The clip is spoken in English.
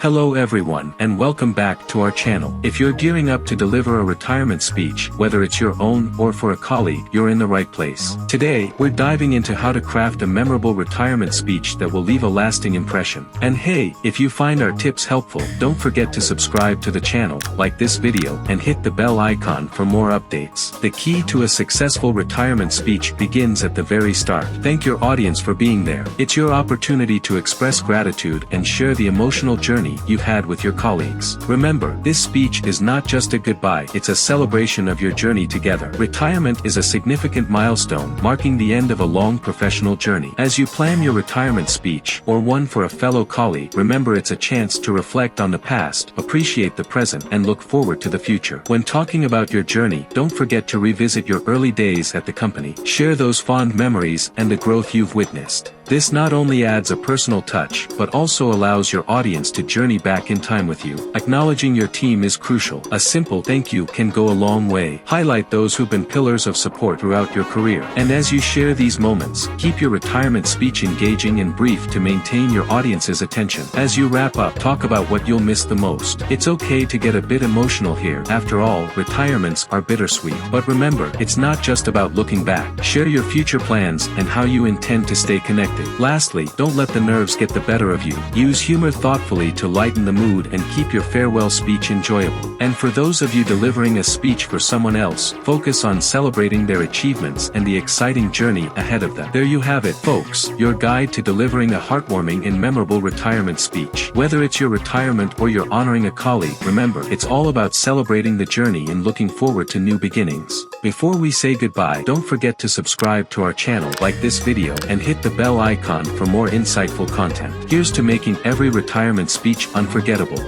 Hello everyone and welcome back to our channel. If you're gearing up to deliver a retirement speech, whether it's your own or for a colleague, you're in the right place. Today, we're diving into how to craft a memorable retirement speech that will leave a lasting impression. And hey, if you find our tips helpful, don't forget to subscribe to the channel, like this video, and hit the bell icon for more updates. The key to a successful retirement speech begins at the very start. Thank your audience for being there. It's your opportunity to express gratitude and share the emotional journey you've had with your colleagues. Remember, this speech is not just a goodbye, it's a celebration of your journey together. Retirement is a significant milestone, marking the end of a long professional journey. As you plan your retirement speech, or one for a fellow colleague, remember it's a chance to reflect on the past, appreciate the present, and look forward to the future. When talking about your journey, don't forget to revisit your early days at the company. Share those fond memories and the growth you've witnessed. This not only adds a personal touch, but also allows your audience to journey back in time with you. Acknowledging your team is crucial. A simple thank you can go a long way. Highlight those who've been pillars of support throughout your career. And as you share these moments, keep your retirement speech engaging and brief to maintain your audience's attention. As you wrap up, talk about what you'll miss the most. It's okay to get a bit emotional here. After all, retirements are bittersweet. But remember, it's not just about looking back. Share your future plans and how you intend to stay connected. Lastly, don't let the nerves get the better of you. Use humor thoughtfully to lighten the mood and keep your farewell speech enjoyable. And for those of you delivering a speech for someone else, focus on celebrating their achievements and the exciting journey ahead of them. There you have it, folks, your guide to delivering a heartwarming and memorable retirement speech. Whether it's your retirement or you're honoring a colleague, remember, it's all about celebrating the journey and looking forward to new beginnings. Before we say goodbye, don't forget to subscribe to our channel, like this video, and hit the bell icon for more insightful content. Here's to making every retirement speech unforgettable.